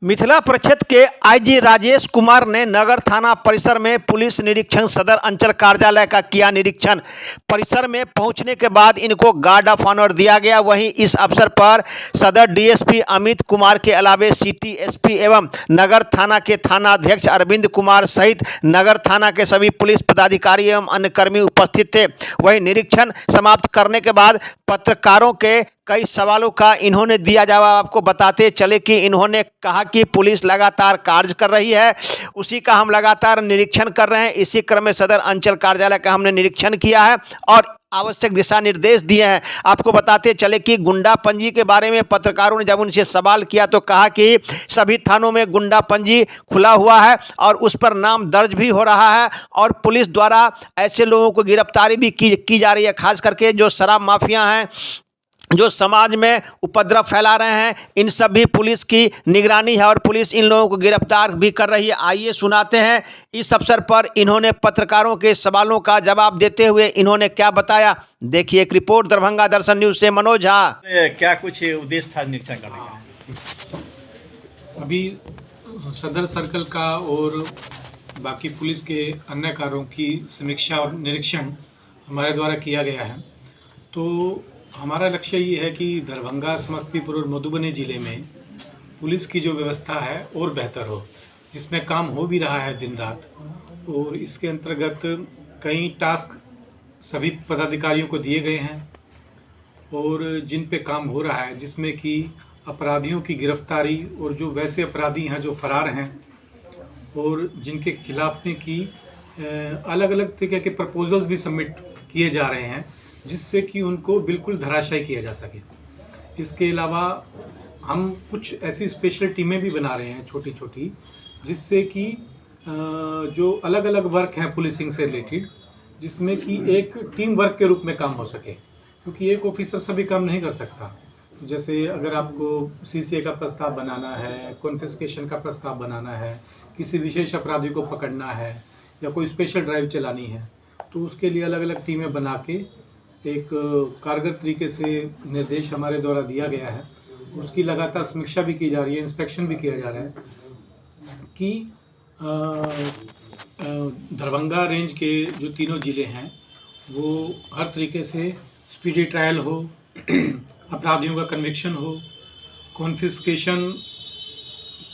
मिथिला परिषद के आईजी राजेश कुमार ने नगर थाना परिसर में पुलिस निरीक्षण सदर अंचल कार्यालय का किया निरीक्षण। परिसर में पहुंचने के बाद इनको गार्ड ऑफ ऑनर दिया गया। वहीं इस अवसर पर सदर डीएसपी अमित कुमार के अलावे सिटी एसपी एवं नगर थाना के थानाध्यक्ष अरविंद कुमार सहित नगर थाना के सभी पुलिस पदाधिकारी एवं अन्य कर्मी उपस्थित थे। वहीं निरीक्षण समाप्त करने के बाद पत्रकारों के कई सवालों का इन्होंने दिया जवाब। आपको बताते चले कि इन्होंने कहा कि पुलिस लगातार कार्य कर रही है, उसी का हम लगातार निरीक्षण कर रहे हैं। इसी क्रम में सदर अंचल कार्यालय का हमने निरीक्षण किया है और आवश्यक दिशा निर्देश दिए हैं। आपको बताते चले कि गुंडा पंजी के बारे में पत्रकारों ने जब उनसे सवाल किया तो कहा कि सभी थानों में गुंडा पंजी खुला हुआ है और उस पर नाम दर्ज भी हो रहा है और पुलिस द्वारा ऐसे लोगों को गिरफ्तारी भी की जा रही है, खास करके जो शराब माफिया हैं, जो समाज में उपद्रव फैला रहे हैं। इन सब भी पुलिस की निगरानी है और पुलिस इन लोगों को गिरफ्तार भी कर रही है। आइए सुनाते हैं इस अवसर पर इन्होंने पत्रकारों के सवालों का जवाब देते हुए इन्होंने क्या बताया। देखिए एक रिपोर्ट दरभंगा दर्शन न्यूज से मनोज झा। क्या कुछ उद्देश्य था निरीक्षण करने का? अभी सदर सर्कल का और बाकी पुलिस के अन्य कार्यों की समीक्षा और निरीक्षण हमारे द्वारा किया गया है। तो हमारा लक्ष्य ये है कि दरभंगा, समस्तीपुर और मधुबनी ज़िले में पुलिस की जो व्यवस्था है और बेहतर हो, जिसमें काम हो भी रहा है दिन रात। और इसके अंतर्गत कई टास्क सभी पदाधिकारियों को दिए गए हैं और जिन पे काम हो रहा है, जिसमें कि अपराधियों की गिरफ्तारी और जो वैसे अपराधी हैं जो फरार हैं और जिनके खिलाफ में की अलग अलग तरीके के प्रपोजल्स भी सबमिट किए जा रहे हैं, जिससे कि उनको बिल्कुल धराशायी किया जा सके। इसके अलावा हम कुछ ऐसी स्पेशल टीमें भी बना रहे हैं छोटी छोटी, जिससे कि जो अलग अलग वर्क हैं पुलिसिंग से रिलेटेड, जिसमें कि एक टीम वर्क के रूप में काम हो सके, क्योंकि एक ऑफिसर सभी काम नहीं कर सकता। जैसे अगर आपको सीसीए का प्रस्ताव बनाना है, कॉन्फिस्केशन का प्रस्ताव बनाना है, किसी विशेष अपराधी को पकड़ना है या कोई स्पेशल ड्राइव चलानी है, तो उसके लिए अलग अलग टीमें बना के एक कारगर तरीके से निर्देश हमारे द्वारा दिया गया है। उसकी लगातार समीक्षा भी की जा रही है, इंस्पेक्शन भी किया जा रहा है कि दरभंगा रेंज के जो तीनों ज़िले हैं वो हर तरीके से स्पीडी ट्रायल हो, अपराधियों का कन्विक्शन हो, कॉन्फिस्केशन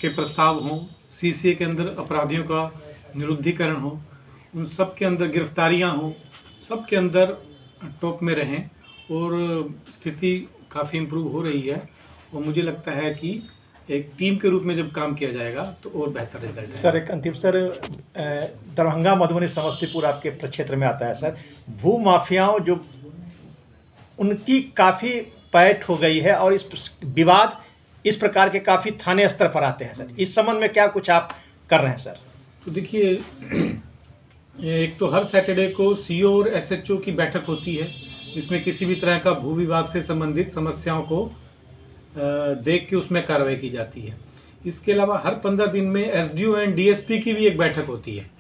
के प्रस्ताव हों, सीसीए के अंदर अपराधियों का निरुद्धीकरण हो, उन सब के अंदर गिरफ्तारियां हों, सब के अंदर टॉप में रहें और स्थिति काफ़ी इम्प्रूव हो रही है। और मुझे लगता है कि एक टीम के रूप में जब काम किया जाएगा तो और बेहतर रिजल्ट है। सर एक अंतिम सर, दरभंगा, मधुबनी, समस्तीपुर आपके प्रक्षेत्र में आता है सर। भू माफियाओं जो उनकी काफ़ी पैठ हो गई है और इस विवाद इस प्रकार के काफ़ी थाने स्तर पर आते हैं सर। इस संबंध में क्या कुछ आप कर रहे हैं सर? तो देखिए, एक तो हर सैटरडे को सीओ और एसएचओ की बैठक होती है, जिसमें किसी भी तरह का भू विवाद से संबंधित समस्याओं को देख के उसमें कार्रवाई की जाती है। इसके अलावा हर 15 दिन में एसडीओ एंड डीएसपी की भी एक बैठक होती है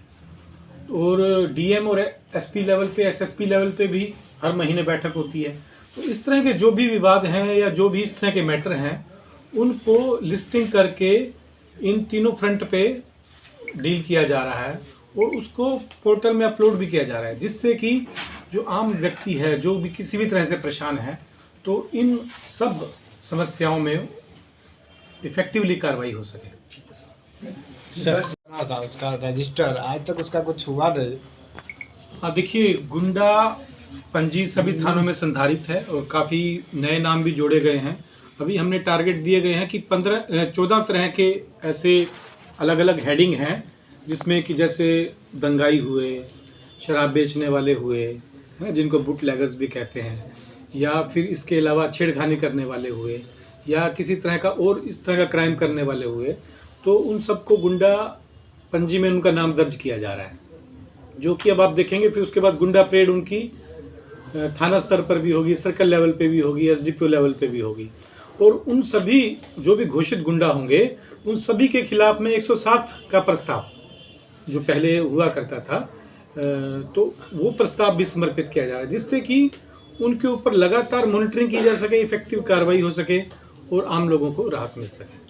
और डीएम और एसपी लेवल पे, एसएसपी लेवल पे भी हर महीने बैठक होती है। तो इस तरह के जो भी विवाद हैं या जो भी इस तरह के मैटर हैं, उनको लिस्टिंग करके इन तीनों फ्रंट पे डील किया जा रहा है और उसको पोर्टल में अपलोड भी किया जा रहा है, जिससे कि जो आम व्यक्ति है, जो भी किसी भी तरह से परेशान है, तो इन सब समस्याओं में इफेक्टिवली कार्रवाई हो सके। सर था उसका रजिस्टर आज तक उसका कुछ हुआ नहीं। हाँ, देखिए, गुंडा पंजी सभी थानों में संधारित है और काफ़ी नए नाम भी जोड़े गए हैं। अभी हमने टारगेट दिए गए हैं कि 14 तरह के ऐसे अलग अलग हेडिंग हैं, जिसमें कि जैसे दंगाई हुए, शराब बेचने वाले हुए हैं जिनको बुटलैगर्स भी कहते हैं, या फिर इसके अलावा छेड़खानी करने वाले हुए, या किसी तरह का और इस तरह का क्राइम करने वाले हुए, तो उन सबको गुंडा पंजी में उनका नाम दर्ज किया जा रहा है। जो कि अब आप देखेंगे फिर उसके बाद गुंडा परेड उनकी थाना स्तर पर भी होगी, सर्कल लेवल पे भी होगी, एसडीपीओ लेवल पे भी होगी। और उन सभी जो भी घोषित गुंडा होंगे, उन सभी के खिलाफ में 107 का प्रस्ताव जो पहले हुआ करता था, तो वो प्रस्ताव भी समर्पित किया जा रहा है, जिससे कि उनके ऊपर लगातार मॉनिटरिंग की जा सके, इफेक्टिव कार्रवाई हो सके और आम लोगों को राहत मिल सके।